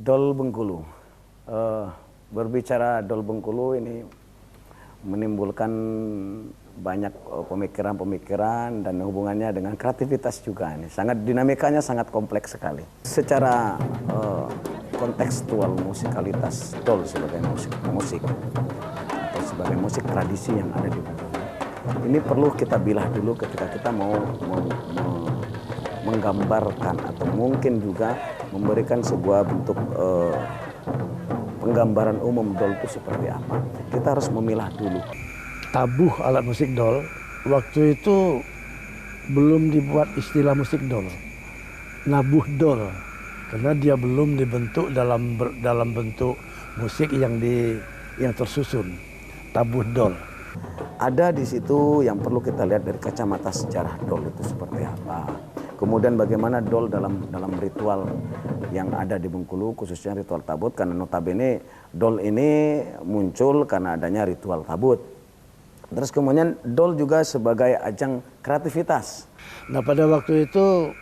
Dol Bengkulu. Berbicara Dol Bengkulu ini menimbulkan banyak pemikiran-pemikiran dan hubungannya dengan kreativitas juga. Ini sangat dinamikanya sangat kompleks sekali. Secara kontekstual musikalitas Dol sebagai musik atau sebagai musik tradisi yang ada di Bengkulu. Ini perlu kita bilah dulu ketika kita mau menggambarkan atau mungkin juga memberikan sebuah bentuk penggambaran umum Dol itu seperti apa. Kita harus memilah dulu. Tabuh alat musik Dol, waktu itu belum dibuat istilah musik Dol. Nabuh Dol, karena dia belum dibentuk dalam bentuk musik yang tersusun. Tabuh Dol. Ada di situ yang perlu kita lihat dari kacamata sejarah Dol itu seperti apa. Kemudian bagaimana Dol dalam ritual yang ada di Bengkulu, khususnya ritual tabut, karena notabene Dol ini muncul karena adanya ritual tabut. Terus kemudian Dol juga sebagai ajang kreativitas. Nah, pada waktu itu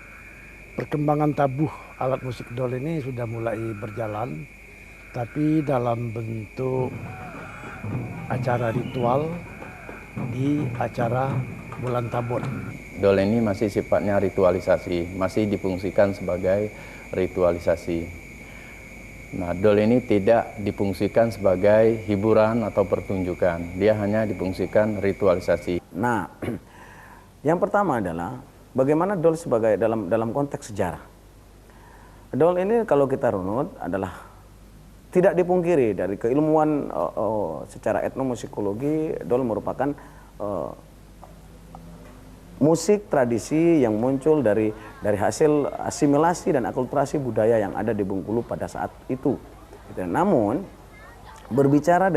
perkembangan tabuh alat musik Dol ini sudah mulai berjalan, tapi dalam bentuk acara ritual di acara bulan Tabut. Dol ini masih sifatnya ritualisasi, masih difungsikan sebagai ritualisasi. Nah, Dol ini tidak difungsikan sebagai hiburan atau pertunjukan, dia hanya difungsikan ritualisasi. Nah, yang pertama adalah bagaimana Dol sebagai dalam konteks sejarah. Dol ini kalau kita runut adalah tidak dipungkiri dari keilmuan secara etnomusikologi, Dol merupakan musik tradisi yang muncul dari hasil asimilasi dan akulturasi budaya yang ada di Bengkulu pada saat itu. Namun berbicara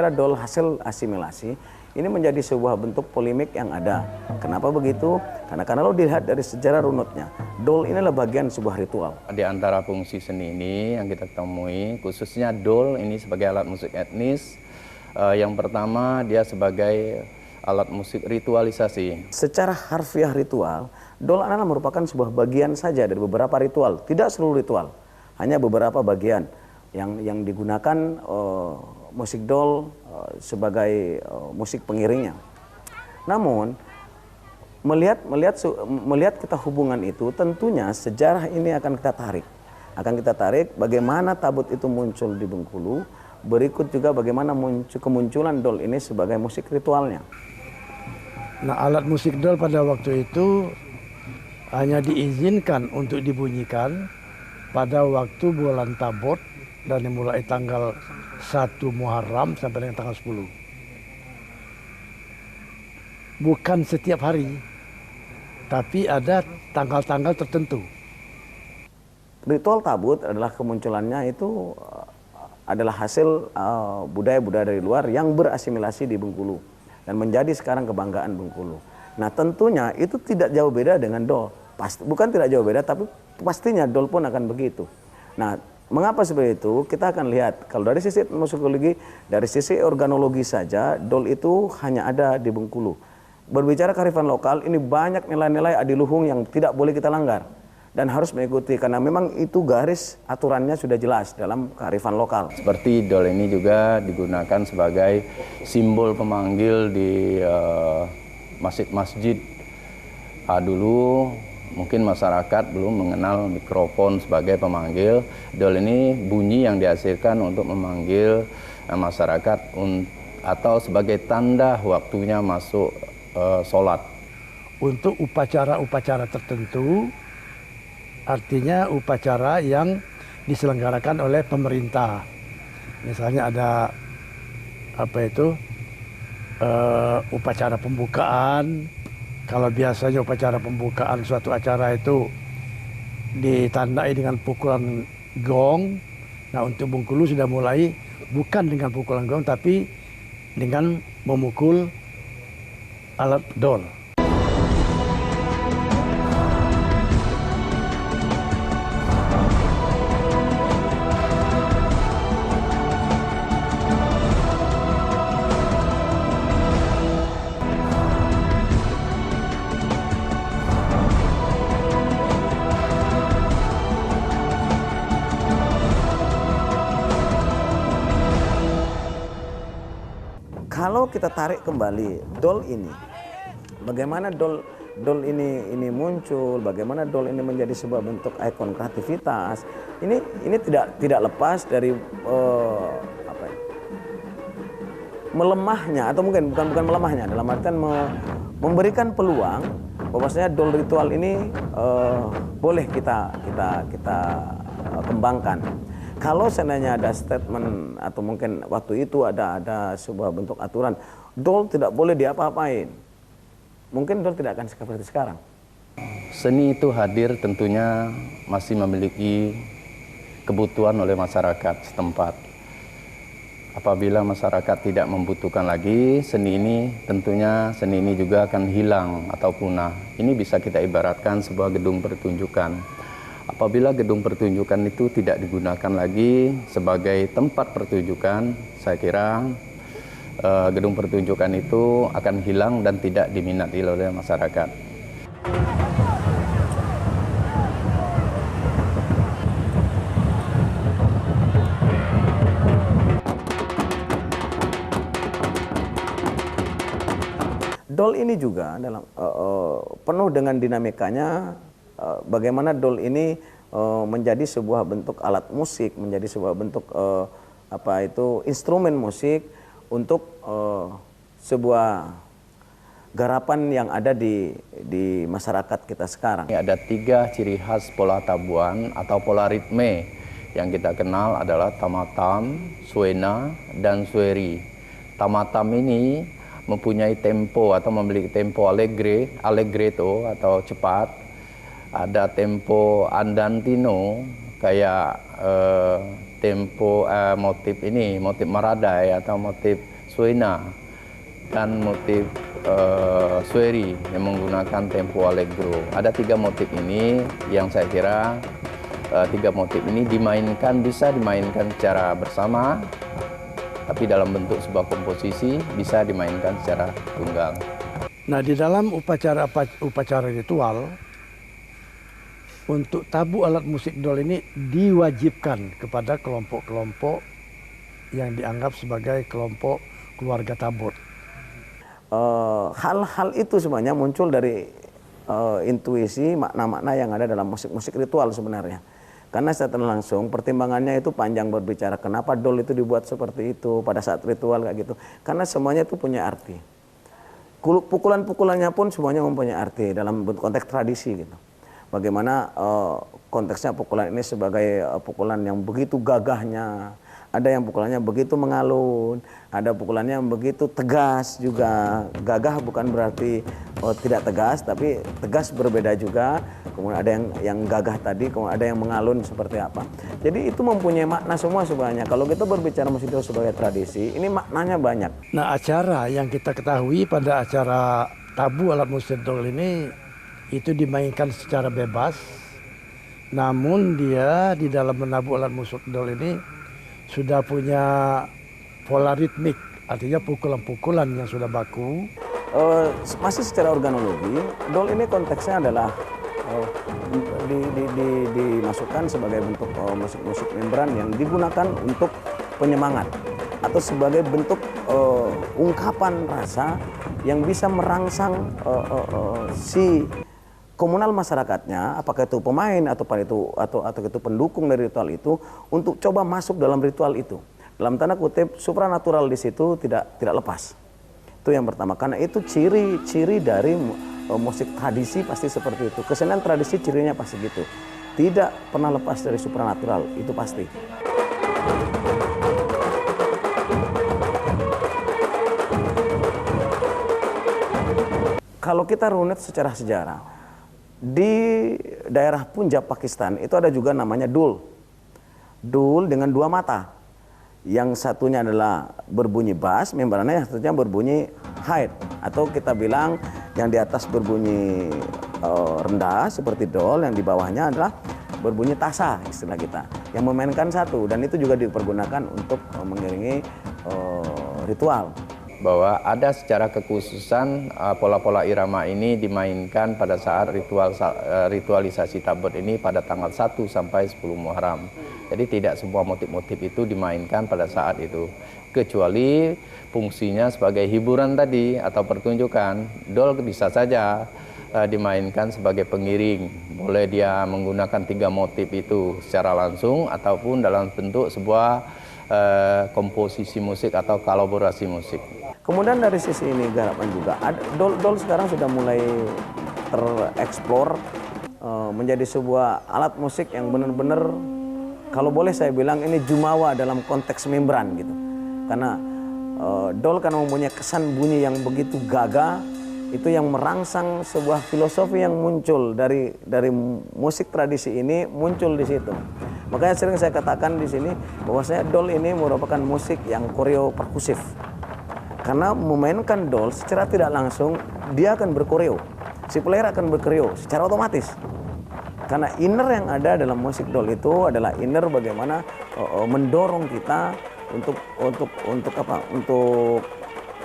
Dol hasil asimilasi ini menjadi sebuah bentuk polemik yang ada. Kenapa begitu? Karena kalau dilihat dari sejarah runutnya, Dol ini adalah bagian sebuah ritual. Di antara fungsi seni ini yang kita temui, khususnya Dol ini sebagai alat musik etnis, yang pertama dia sebagai alat musik ritualisasi. Secara harfiah ritual, Dol adalah merupakan sebuah bagian saja dari beberapa ritual, tidak seluruh ritual, hanya beberapa bagian yang digunakan musik Dol sebagai musik pengiringnya. Namun melihat kita hubungan itu, tentunya sejarah ini akan kita tarik bagaimana tabut itu muncul di Bengkulu, berikut juga bagaimana kemunculan Dol ini sebagai musik ritualnya. Nah, alat musik Dol pada waktu itu hanya diizinkan untuk dibunyikan pada waktu bulan Tabut dan dimulai tanggal 1 Muharram sampai dengan tanggal 10. Bukan setiap hari, tapi ada tanggal-tanggal tertentu. Ritual tabut adalah kemunculannya itu adalah hasil budaya-budaya dari luar yang berasimilasi di Bengkulu dan menjadi sekarang kebanggaan Bengkulu. Nah, tentunya itu tidak jauh beda dengan Dol. Bukan tidak jauh beda, tapi pastinya Dol pun akan begitu. Nah, mengapa seperti itu? Kita akan lihat kalau dari sisi musikologi, dari sisi organologi saja, Dol itu hanya ada di Bengkulu. Berbicara kearifan lokal, ini banyak nilai-nilai adiluhung yang tidak boleh kita langgar dan harus mengikuti, karena memang itu garis aturannya sudah jelas dalam kearifan lokal. Seperti Dol ini juga digunakan sebagai simbol pemanggil di masjid-masjid. Dulu mungkin masyarakat belum mengenal mikrofon sebagai pemanggil. Dol ini bunyi yang dihasilkan untuk memanggil masyarakat atau sebagai tanda waktunya masuk sholat. Untuk upacara-upacara tertentu, artinya upacara yang diselenggarakan oleh pemerintah. Misalnya ada upacara pembukaan. Kalau biasanya upacara pembukaan suatu acara itu ditandai dengan pukulan gong. Nah, untuk Bengkulu sudah mulai bukan dengan pukulan gong, tapi dengan memukul alat Dol. kalau kita tarik kembali dol ini, bagaimana dol ini muncul, bagaimana dol ini menjadi sebuah bentuk ikon kreativitas, ini tidak lepas dari melemahnya, atau mungkin bukan melemahnya, dalam artian memberikan peluang bahwasanya dol ritual ini boleh kita kembangkan. Kalau seandainya ada statement atau mungkin waktu itu ada sebuah bentuk aturan, dol tidak boleh diapa-apain, mungkin dol tidak akan seperti sekarang. Seni itu hadir tentunya masih memiliki kebutuhan oleh masyarakat setempat. Apabila masyarakat tidak membutuhkan lagi seni ini, tentunya seni ini juga akan hilang atau punah. Ini bisa kita ibaratkan sebuah gedung pertunjukan. Apabila gedung pertunjukan itu tidak digunakan lagi sebagai tempat pertunjukan, saya kira gedung pertunjukan itu akan hilang dan tidak diminati oleh masyarakat. Dol ini juga penuh dengan dinamikanya, bagaimana dol ini menjadi sebuah bentuk alat musik, menjadi sebuah bentuk instrumen musik untuk sebuah garapan yang ada di masyarakat kita sekarang. Ada 3 ciri khas pola tabuan atau pola ritme yang kita kenal adalah tamatam, suena, dan sueri. Tamatam ini mempunyai tempo atau memiliki tempo allegretto atau cepat. Ada tempo andantino kayak tempo motif maradai atau motif suena, dan motif sueri yang menggunakan tempo allegro. Ada 3 motif ini yang saya kira 3 motif ini bisa dimainkan secara bersama, tapi dalam bentuk sebuah komposisi bisa dimainkan secara tunggal. Nah, di dalam upacara ritual, untuk tabu alat musik dol ini diwajibkan kepada kelompok-kelompok yang dianggap sebagai kelompok keluarga tabur. Hal-hal itu sebenarnya muncul dari intuisi makna-makna yang ada dalam musik-musik ritual sebenarnya. Karena secara langsung pertimbangannya itu panjang berbicara kenapa dol itu dibuat seperti itu pada saat ritual kayak gitu. Karena semuanya itu punya arti. Pukulan-pukulannya pun semuanya mempunyai arti dalam konteks tradisi gitu. Bagaimana konteksnya pukulan ini sebagai pukulan yang begitu gagahnya. Ada yang pukulannya begitu mengalun, ada pukulannya yang begitu tegas juga. Gagah bukan berarti tidak tegas, tapi tegas berbeda juga. Kemudian ada yang gagah tadi, kemudian ada yang mengalun seperti apa. Jadi itu mempunyai makna semua sebenarnya. Kalau kita berbicara musik dol sebagai tradisi, ini maknanya banyak. Nah, acara yang kita ketahui pada acara tabu alat musik dol ini itu dimainkan secara bebas. Namun dia di dalam menabuh alat musik dol ini sudah punya pola ritmik, artinya pukulan-pukulan yang sudah baku. Masih secara organologi, dol ini konteksnya adalah dimasukkan sebagai bentuk musik-musik membran yang digunakan untuk penyemangat atau sebagai bentuk ungkapan rasa yang bisa merangsang si komunal masyarakatnya, apakah itu pemain atau itu pendukung dari ritual itu, untuk coba masuk dalam ritual itu. Dalam tanda kutip supranatural di situ tidak lepas. Itu yang pertama, karena itu ciri dari musik tradisi pasti seperti itu. Kesenian tradisi cirinya pasti gitu. Tidak pernah lepas dari supranatural, itu pasti. Kalau kita runut secara sejarah, di daerah Punjab Pakistan itu ada juga namanya dul. Dul dengan 2 mata. Yang satunya adalah berbunyi bass, membrannya, yang satunya berbunyi high. Atau kita bilang yang di atas berbunyi rendah seperti dol, yang di bawahnya adalah berbunyi tasa istilah kita. Yang memainkan satu, dan itu juga dipergunakan untuk mengiringi ritual. bahwa ada secara kekhususan pola-pola irama ini dimainkan pada saat ritualisasi Tabut ini pada tanggal 1 sampai 10 Muharram. Jadi tidak semua motif-motif itu dimainkan pada saat itu. Kecuali fungsinya sebagai hiburan tadi atau pertunjukan, dol bisa saja dimainkan sebagai pengiring. Boleh dia menggunakan 3 motif itu secara langsung ataupun dalam bentuk sebuah komposisi musik atau kolaborasi musik. Kemudian dari sisi ini garapan juga, dol sekarang sudah mulai tereksplor menjadi sebuah alat musik yang benar-benar, kalau boleh saya bilang ini jumawa dalam konteks membran gitu. Karena dol kan mempunyai kesan bunyi yang begitu gagah, itu yang merangsang sebuah filosofi yang muncul dari musik tradisi ini muncul di situ. Makanya sering saya katakan di sini bahwasanya dol ini merupakan musik yang koreo perkusif. Karena memainkan dol secara tidak langsung dia akan berkoreo. Si player akan berkoreo secara otomatis. Karena inner yang ada dalam musik dol itu adalah inner bagaimana mendorong kita untuk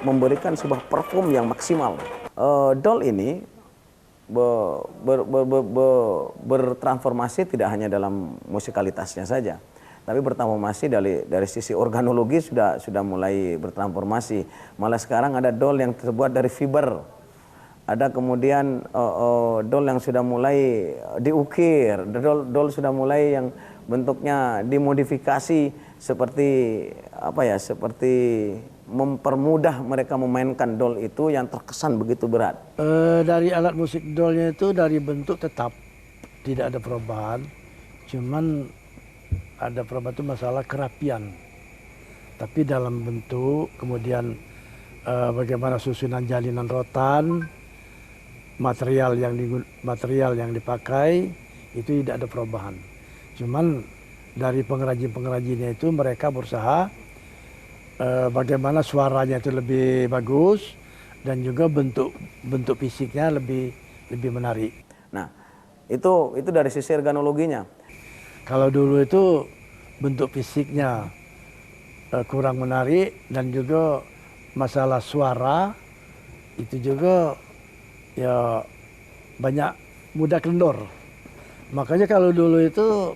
memberikan sebuah perform yang maksimal. Dol ini bertransformasi tidak hanya dalam musikalitasnya saja, tapi bertransformasi dari sisi organologi sudah mulai bertransformasi. Malah sekarang ada dol yang terbuat dari fiber, ada kemudian dol yang sudah mulai diukir, dol sudah mulai yang bentuknya dimodifikasi seperti seperti mempermudah mereka memainkan dol itu yang terkesan begitu berat. Dari alat musik dolnya itu dari bentuk tetap tidak ada perubahan, cuman ada perubahan itu masalah kerapian. Tapi dalam bentuk, kemudian bagaimana susunan jalinan rotan, material yang dipakai itu tidak ada perubahan. Cuman dari pengrajin-pengrajinnya itu mereka berusaha bagaimana suaranya itu lebih bagus dan juga bentuk fisiknya lebih menarik. Nah, itu dari sisi organologinya. Kalau dulu itu bentuk fisiknya kurang menarik dan juga masalah suara itu juga ya banyak mudah kendor. Makanya kalau dulu itu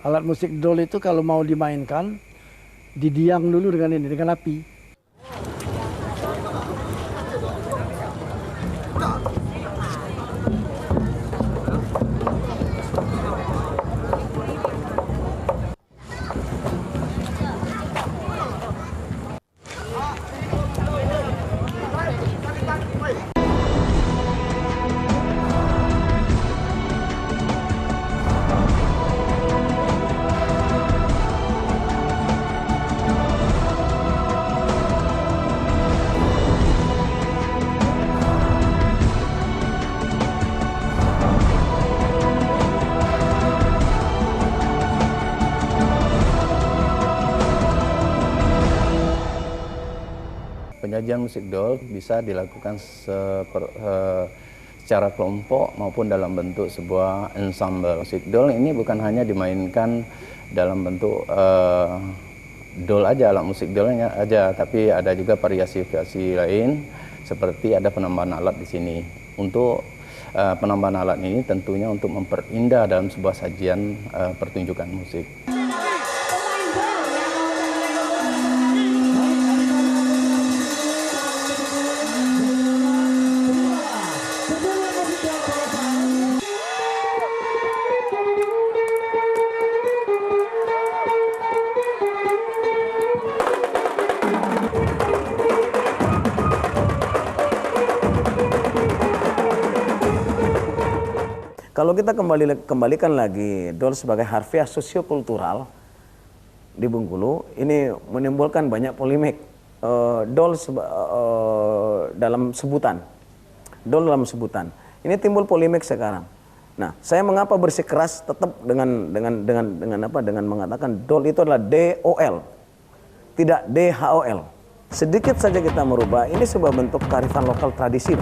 alat musik dol itu kalau mau dimainkan didiang dulu dengan api. Penyajian musik dol bisa dilakukan secara kelompok maupun dalam bentuk sebuah ensemble. Musik dol ini bukan hanya dimainkan dalam bentuk dol aja, alat musik dolnya aja, tapi ada juga variasi-variasi lain seperti ada penambahan alat di sini. Untuk penambahan alat ini tentunya untuk memperindah dalam sebuah sajian pertunjukan musik. Kalau kita kembalikan lagi dol sebagai harfiah sosiokultural di Bengkulu, ini menimbulkan banyak polemik. Dol dalam sebutan, dol dalam sebutan. Ini timbul polemik sekarang. Nah, saya mengapa bersikeras tetap dengan mengatakan dol itu adalah DOL, tidak DHOL. Sedikit saja kita merubah, ini sebuah bentuk kearifan lokal tradisi.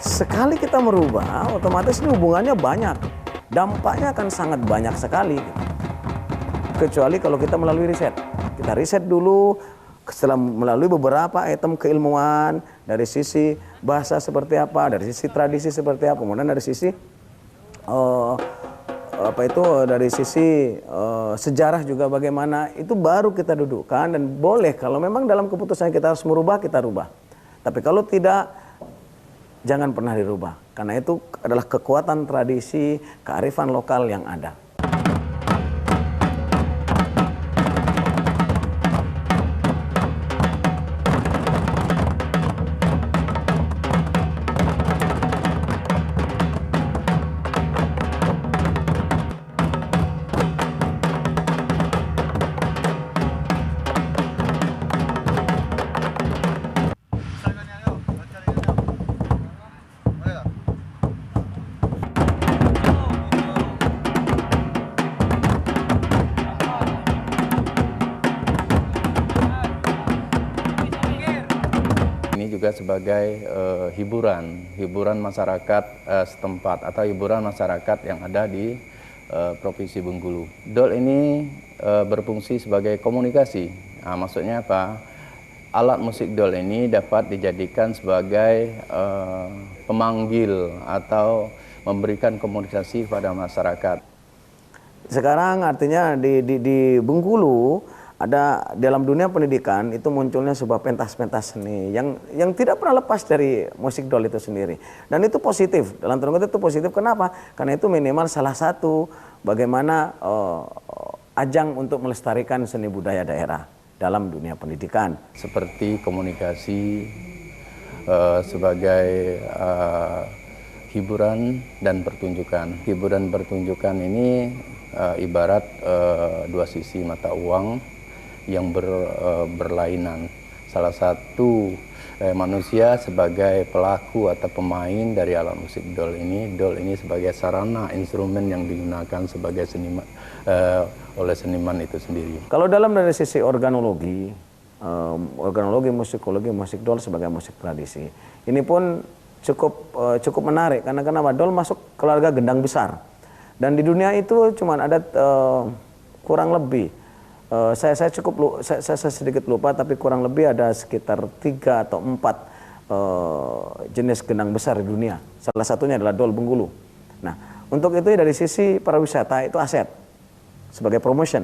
Sekali kita merubah, otomatis ini hubungannya banyak. Dampaknya akan sangat banyak sekali. Kecuali kalau kita melalui riset. Kita riset dulu setelah melalui beberapa item keilmuan dari sisi bahasa seperti apa, dari sisi tradisi seperti apa, kemudian dari sisi dari sisi sejarah juga bagaimana, itu baru kita dudukkan. Dan boleh kalau memang dalam keputusan kita harus merubah, kita rubah. Tapi kalau tidak, jangan pernah dirubah, karena itu adalah kekuatan tradisi, kearifan lokal yang ada. Juga sebagai hiburan masyarakat setempat atau hiburan masyarakat yang ada di Provinsi Bengkulu. Dol ini berfungsi sebagai komunikasi. Nah, maksudnya apa? Alat musik dol ini dapat dijadikan sebagai pemanggil atau memberikan komunikasi kepada masyarakat. Sekarang artinya di Bengkulu ada, dalam dunia pendidikan itu munculnya sebuah pentas-pentas seni yang tidak pernah lepas dari musik dol itu sendiri. Dan itu positif, dalam tanda kutip itu positif. Kenapa? Karena itu minimal salah satu bagaimana ajang untuk melestarikan seni budaya daerah dalam dunia pendidikan. Seperti komunikasi sebagai hiburan dan pertunjukan. Hiburan pertunjukan ini ibarat dua sisi mata uang yang berlainan. Salah satu manusia sebagai pelaku atau pemain dari alat musik dol ini sebagai sarana instrumen yang digunakan sebagai seniman oleh seniman itu sendiri. Kalau dalam dari sisi organologi, musikologi, musik dol sebagai musik tradisi, ini pun cukup menarik karena kenapa? Dol masuk keluarga gendang besar, dan di dunia itu cuma ada kurang lebih saya sedikit lupa, tapi kurang lebih ada sekitar 3 atau 4 jenis gendang besar di dunia. Salah satunya adalah dol Bengkulu. Nah, untuk itu dari sisi pariwisata itu aset sebagai promotion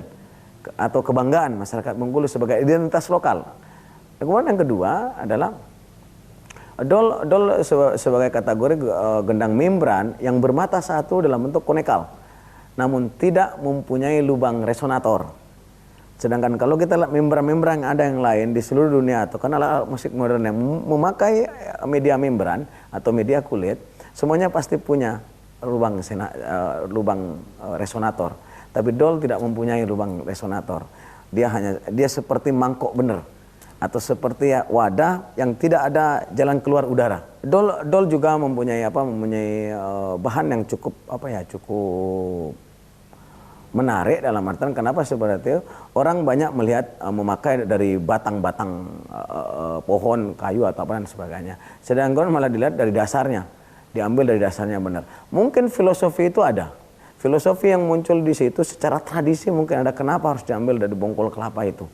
atau kebanggaan masyarakat Bengkulu sebagai identitas lokal. Kemudian yang kedua adalah dol sebagai kategori gendang membran yang bermata satu dalam bentuk konekal, namun tidak mempunyai lubang resonator. Sedangkan kalau kita lihat membran-membran yang ada yang lain di seluruh dunia atau karena alat musik modern yang memakai media membran atau media kulit, semuanya pasti punya lubang resonator. Tapi dol tidak mempunyai lubang resonator. Dia seperti mangkok bener atau seperti wadah yang tidak ada jalan keluar udara. Dol juga mempunyai bahan yang cukup menarik, dalam artian kenapa seperti itu? Orang banyak melihat memakai dari batang-batang pohon, kayu atau apa dan sebagainya. Sedangkan malah dilihat dari dasarnya, diambil dari dasarnya benar. Mungkin filosofi itu ada. Filosofi yang muncul di situ secara tradisi mungkin ada, kenapa harus diambil dari bongkol kelapa itu?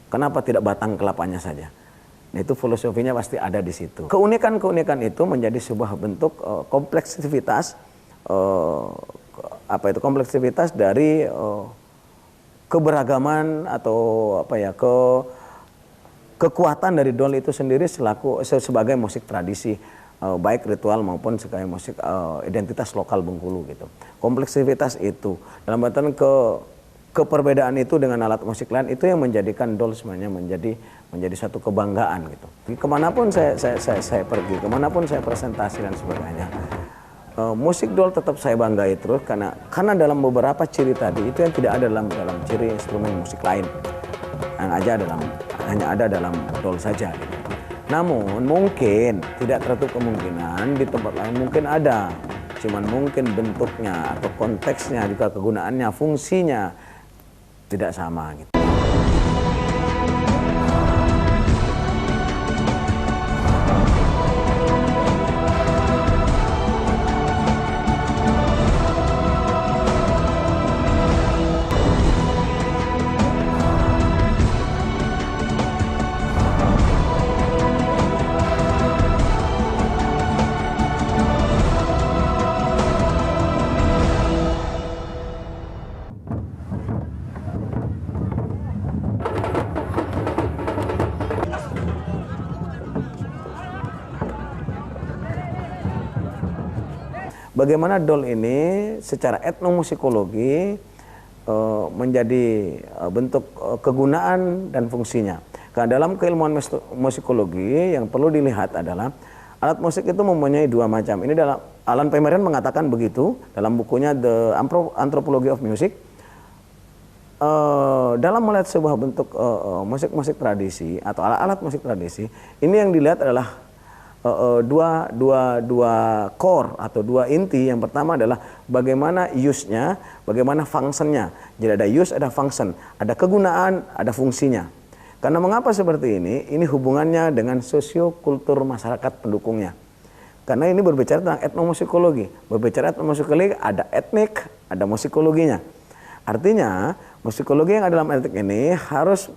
Kenapa tidak batang kelapanya saja? Nah, itu filosofinya pasti ada di situ. Keunikan-keunikan itu menjadi sebuah bentuk kompleksivitas kompleksivitas dari keberagaman atau kekuatan dari dol itu sendiri sebagai musik tradisi, baik ritual maupun sebagai musik identitas lokal Bengkulu gitu. Kompleksivitas itu dalam artian keperbedaan itu dengan alat musik lain itu yang menjadikan dol sebenarnya menjadi satu kebanggaan gitu. Kemanapun saya pergi, kemanapun saya presentasi dan sebagainya, musik dol tetap saya banggai terus karena dalam beberapa ciri tadi itu yang tidak ada dalam ciri instrumen musik lain, yang hanya ada dalam dol saja gitu. Namun mungkin tidak tertutup kemungkinan di tempat lain mungkin ada, cuman mungkin bentuknya atau konteksnya juga kegunaannya, fungsinya tidak sama gitu. bagaimana dol ini secara etnomusikologi menjadi bentuk kegunaan dan fungsinya. Karena dalam keilmuan musikologi yang perlu dilihat adalah alat musik itu mempunyai dua macam. Ini dalam Alan Pemerian mengatakan begitu dalam bukunya The Anthropology of Music. Dalam melihat sebuah bentuk musik-musik tradisi atau alat-alat musik tradisi, ini yang dilihat adalah dua core atau dua inti. Yang pertama adalah bagaimana use-nya, bagaimana function-nya. Jadi ada use, ada function, ada kegunaan, ada fungsinya. Karena mengapa seperti ini? Ini hubungannya dengan sosiokultur masyarakat pendukungnya. Karena ini berbicara tentang etnomusikologi. Berbicara etnomusikologi ada etnik, ada musikologinya. Artinya musikologi yang ada dalam etnik ini harus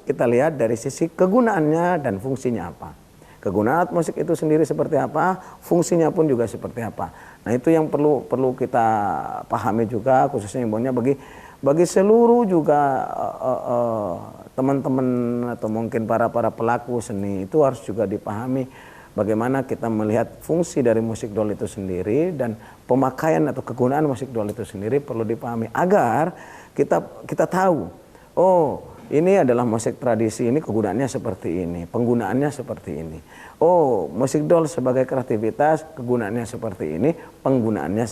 kita lihat dari sisi kegunaannya dan fungsinya apa. Kegunaan alat musik itu sendiri seperti apa, fungsinya pun juga seperti apa. Nah itu yang perlu kita pahami juga, khususnya imbauannya bagi seluruh juga teman-teman atau mungkin para pelaku seni itu harus juga dipahami bagaimana kita melihat fungsi dari musik dol itu sendiri dan pemakaian atau kegunaan musik dol itu sendiri perlu dipahami agar kita tahu, oh ini adalah musik tradisi, ini kegunaannya seperti ini, penggunaannya seperti ini. Oh, musik dol sebagai kreativitas, kegunaannya seperti ini, penggunaannya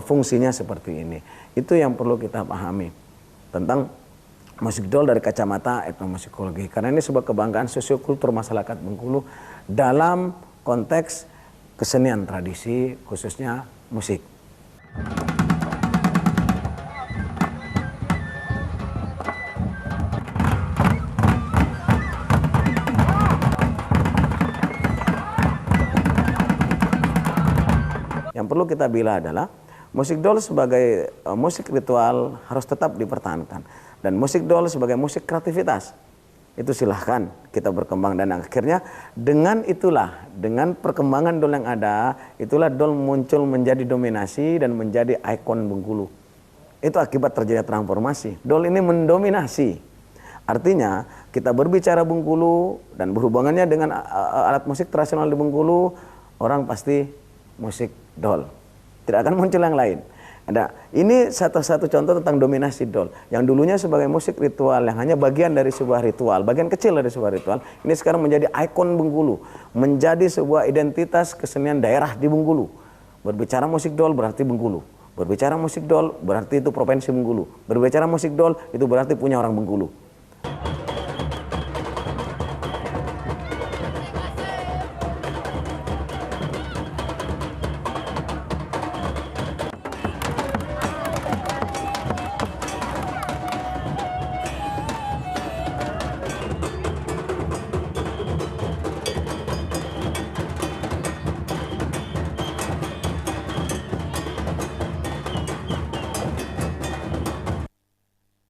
fungsinya seperti ini. Itu yang perlu kita pahami tentang musik dol dari kacamata etnomusikologi. Karena ini sebuah kebanggaan sosiokultur masyarakat Bengkulu dalam konteks kesenian tradisi, khususnya musik. Yang perlu kita bila adalah musik dol sebagai musik ritual harus tetap dipertahankan. Dan musik dol sebagai musik kreativitas itu silahkan kita berkembang. Dan akhirnya dengan perkembangan dol yang ada, itulah dol muncul menjadi dominasi dan menjadi ikon Bengkulu. Itu akibat terjadinya transformasi. Dol ini mendominasi. Artinya kita berbicara Bengkulu dan berhubungannya dengan alat musik tradisional di Bengkulu, orang pasti musik dol. Tidak akan muncul yang lain. Ini satu contoh tentang dominasi dol. Yang dulunya sebagai musik ritual yang hanya bagian dari sebuah ritual, bagian kecil dari sebuah ritual, ini sekarang menjadi ikon Bengkulu, menjadi sebuah identitas kesenian daerah di Bengkulu. Berbicara musik dol berarti Bengkulu. Berbicara musik dol berarti itu provinsi Bengkulu. Berbicara musik dol itu berarti punya orang Bengkulu.